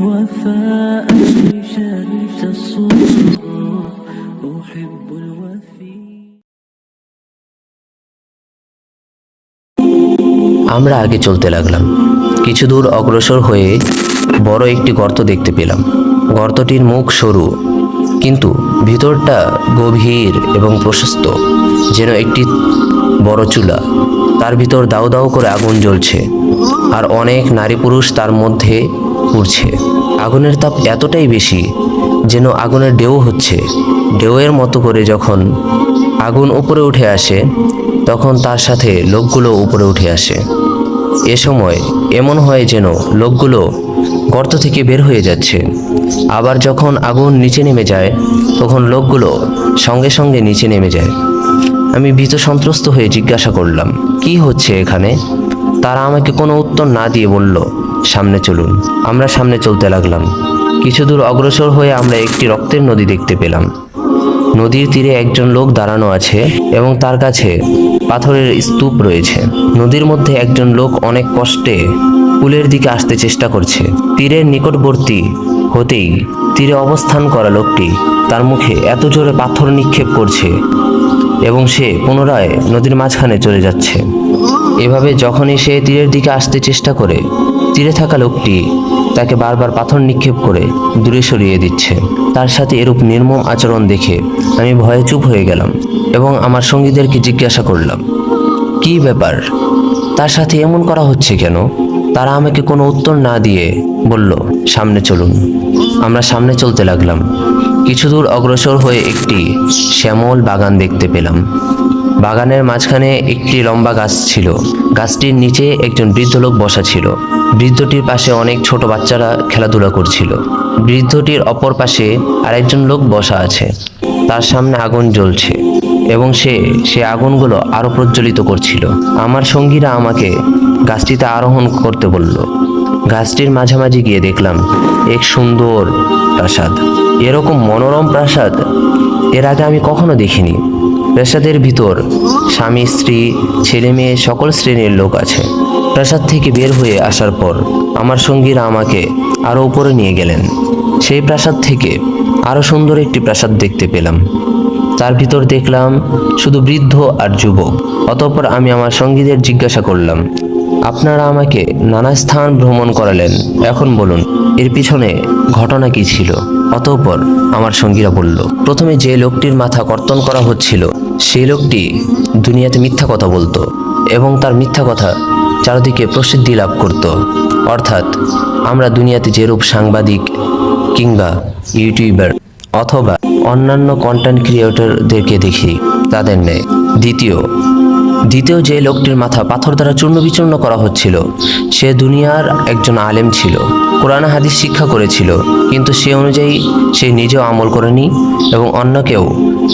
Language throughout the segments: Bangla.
الوفاء شربت الصبر أحب الوفي। আমরা আগে চলতে লাগলাম। কিছু দূর অগ্রসর হয়ে বড় একটি গর্ত দেখতে পেলাম। গর্তটির মুখ সরু, কিন্তু ভিতরটা গভীর এবং প্রশস্ত, যেন একটি বড় চুলা। তার ভিতর দাউ দাউ করে আগুন জ্বলছে, আর অনেক নারী পুরুষ তার মধ্যে পুড়ছে। আগুনের তাপ এতটাই বেশি যেন আগুনের ঢেউ হচ্ছে। ঢেউয়ের মতো করে যখন আগুন উপরে উঠে আসে, তখন তার সাথে লোকগুলো উপরে উঠে আসে। এ সময় এমন হয় যেন লোকগুলো গর্ত থেকে বের হয়ে যাচ্ছে। আবার যখন আগুন নিচে নেমে যায়, তখন লোকগুলো সঙ্গে সঙ্গে নিচে নেমে যায়। আমি ভীত সন্ত্রস্ত হয়ে জিজ্ঞাসা করলাম, কি হচ্ছে এখানে? তারা আমাকে কোনো উত্তর না দিয়ে বলল, সামনে চলুন। আমরা সামনে চলতে লাগলাম। কিছু দূর অগ্রসর হয়ে আমরা একটি রক্তের নদী দেখতে পেলাম। নদীর তীরে একজন লোক দাঁড়ানো আছে এবং তার কাছে পাথরের স্তূপ রয়েছে। নদীর মধ্যে একজন লোক অনেক কষ্টে কুলের দিকে আসতে চেষ্টা করছে। তীরের নিকটবর্তী হতেই তীরে অবস্থান করা লোকটি তার মুখে এত জোরে পাথর নিক্ষেপ করছে এবং সে পুনরায় নদীর মাঝখানে চলে যাচ্ছে। এভাবে যখনই সে তীরের দিকে আসতে চেষ্টা করে, তীরে থাকা লোকটি তাকে বারবার পাথর নিক্ষেপ করে দূরে সরিয়ে দিচ্ছে। তার সাথে এরূপ নির্মম আচরণ দেখে আমি ভয়ে চুপ হয়ে গেলাম এবং আমার সঙ্গীদেরকে জিজ্ঞাসা করলাম, কি ব্যাপার, তার সাথে এমন করা হচ্ছে কেন? তারা আমাকে কোনো উত্তর না দিয়ে বলল, সামনে চলুন। আমরা সামনে চলতে লাগলাম। কিছু দূর অগ্রসর হয়ে একটি শ্যামল বাগান দেখতে পেলাম। বাগানের মাঝখানে একটি লম্বা গাছ ছিল। গাছটির নিচে একজন বৃদ্ধ লোক বসা ছিল। বৃদ্ধটির পাশে অনেক ছোট বাচ্চারা খেলাধুলা করছিল। বৃদ্ধটির অপর পাশে আরেকজন লোক বসা আছে। তার সামনে আগুন জ্বলছে এবং সে আগুনগুলো আরো প্রজ্বলিত করছিল। আমার সঙ্গীরা আমাকে গাছটিতে আরোহণ করতে বলল। গাছটির মাঝামাঝি গিয়ে দেখলাম এক সুন্দর প্রাসাদ। এরকম মনোরম প্রাসাদ এর আগে আমি কখনো দেখিনি। প্রাসাদের ভিতর স্বামী, স্ত্রী, ছেলে মেয়ে সকল শ্রেণীর লোক আছে। প্রাসাদ থেকে বের হয়ে আসার পর আমার সঙ্গীরা আমাকে আরো উপরে নিয়ে গেলেন। সেই প্রাসাদ থেকে আরো সুন্দর একটি প্রাসাদ দেখতে পেলাম। তার ভিতর দেখলাম শুধু বৃদ্ধ আর যুবক। অতঃপর আমি আমার সঙ্গীদের জিজ্ঞাসা করলাম, আপনারা আমাকে নানা স্থান ভ্রমণ করালেন, এখন বলুন এর পিছনে ঘটনা কি ছিল? অতঃপর আমার সঙ্গীরা বলল, প্রথমে যে লোকটির মাথা কর্তন করা হচ্ছিল, সেই লোকটি দুনিয়াতে মিথ্যা কথা বলতো এবং তার মিথ্যা কথা চারদিকে প্রসিদ্ধি লাভ করত। অর্থাৎ আমরা দুনিয়াতে যেরূপ সাংবাদিক কিংবা ইউটিউবার অথবা অন্যান্য কন্টেন্ট ক্রিয়েটরদেরকে দেখি, তাদের নেয়। দ্বিতীয় যে লোকটির মাথা পাথর দ্বারা চূর্ণ বিচূর্ণ করা হচ্ছিল, সে দুনিয়ার একজন আলেম ছিল, কোরআন হাদিস শিক্ষা করেছিল, কিন্তু সে অনুযায়ী সে নিজেও আমল করেনি এবং অন্যকেও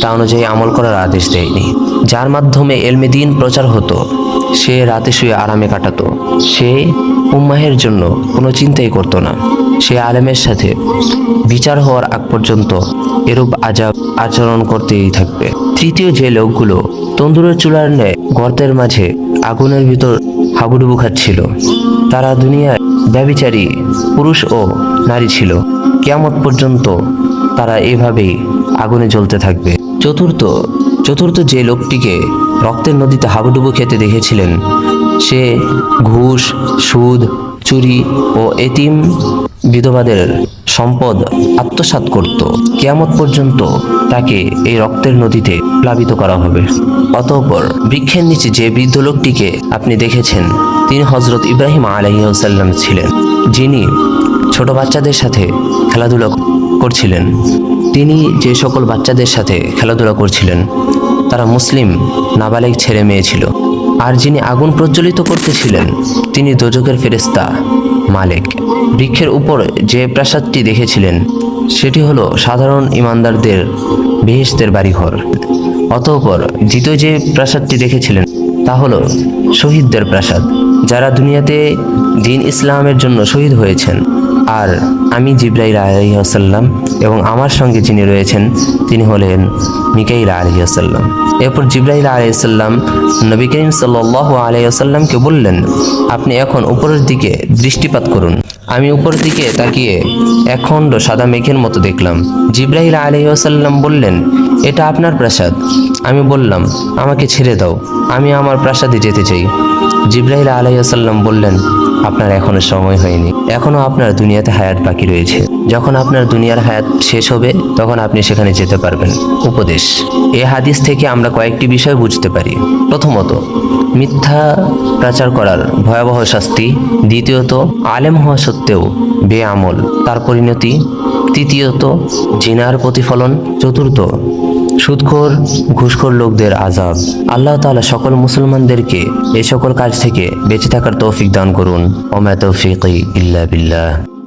তা অনুযায়ী আমল করার আদেশ দেয়নি। যার মাধ্যমে এলমে দ্বীন প্রচার হতো, সে রাতে শুয়ে আরামে কাটাতো। সে উম্মাহের জন্য কোনো চিন্তাই করতো না। সে আলেমের সাথে বিচার হওয়ার আগ পর্যন্ত এরূপ আজাব আচরণ করতেই থাকবে। তৃতীয় যে লোকগুলো তন্দুরের চুলার ন্যায় গর্তের মাঝে আগুনের ভিতর হাবুডুবু খাচ্ছিল, তারা দুনিয়ায় ব্যভিচারী পুরুষ ও নারী ছিল। কিয়ামত পর্যন্ত তারা এভাবেই আগুনে জ্বলতে থাকবে। চতুর্থ যে লোকটিকে রক্তের নদীতে হাবুডুবু খেতে দেখেছিলেন, সে ঘুষ, সুদ, চুরি ও এতিম বিধবাদের সম্পদ আত্মসাৎ করত। কিয়ামত পর্যন্ত তাকে এই রক্তের নদীতে প্লাবিত করা হবে। অতঃপর বৃক্ষের নিচে যে বৃদ্ধ লোকটিকে আপনি দেখেছেন, তিনি হযরত ইব্রাহিম আলাইহিস সালাম ছিলেন, যিনি ছোট বাচ্চাদের সাথে খেলাধুলা করছিলেন। তিনি যে সকল বাচ্চাদের সাথে খেলাধুলা করছিলেন, তারা মুসলিম নাবালেগ ছেলে মেয়ে ছিল। আর যিনি আগুন প্রজ্বলিত করতেছিলেন, তিনি দোজখের ফেরেশতা মালিক। বৃক্ষের উপর যে প্রাসাদটি দেখেছিলেন, সেটি হলো সাধারণ ইমানদারদের বেহেশতের বাড়িঘর। অতঃপর দ্বিতীয় যে প্রাসাদটি দেখেছিলেন, তা হলো শহীদদের প্রাসাদ, যারা দুনিয়াতে দ্বীন ইসলামের জন্য শহীদ হয়েছেন। আর আমি জিবরাইল আলাইহিস সালাম এবং আমার সঙ্গে যিনি রয়েছেন, তিনি হলেন মিকাইল আলাইহিস সালাম। এরপর জিবরাইল আলাইহিস সালাম নবী করিম সাল্লাল্লাহু আলাইহি ওয়াসাল্লামকে বললেন, আপনি এখন উপরের দিকে দৃষ্টিপাত করুন। আমি উপর দিকে তাকিয়ে একখণ্ড সাদা মেঘের মতো দেখলাম। জিব্রাইল আলাইহিস সালাম বললেন, এটা আপনার প্রাসাদ। আমি বললাম, আমাকে ছেড়ে দাও, আমি আমার প্রাসাদে যেতে চাই। জিব্রাইল আলাইহিস সালাম বললেন, আপনার এখনো সময় হয়নি, এখনো আপনার দুনিয়াতে হায়াত বাকি রয়েছে। যখন আপনার দুনিয়ার হায়াত শেষ হবে তখন আপনি সেখানে যেতে পারবেন। উপদেশ: এই হাদিস থেকে আমরা কয়েকটি বিষয় বুঝতে পারি। প্রথমত, মিথ্যা প্রচার করার ভয়াবহ শাস্তি। দ্বিতীয়ত, আলেম হওয়া সত্ত্বেও বেআমল, তার পরিণতি। তৃতীয়ত, জিনার প্রতিফলন। চতুর্থ, সুদখোর ঘুষখোর লোকদের আযাব। আল্লাহ তাআলা সকল মুসলমানদেরকে এই সকল কাজ থেকে বেঁচে থাকার তৌফিক দান করুন। ওয়া মা তৌফিকি ইল্লা বিল্লাহ।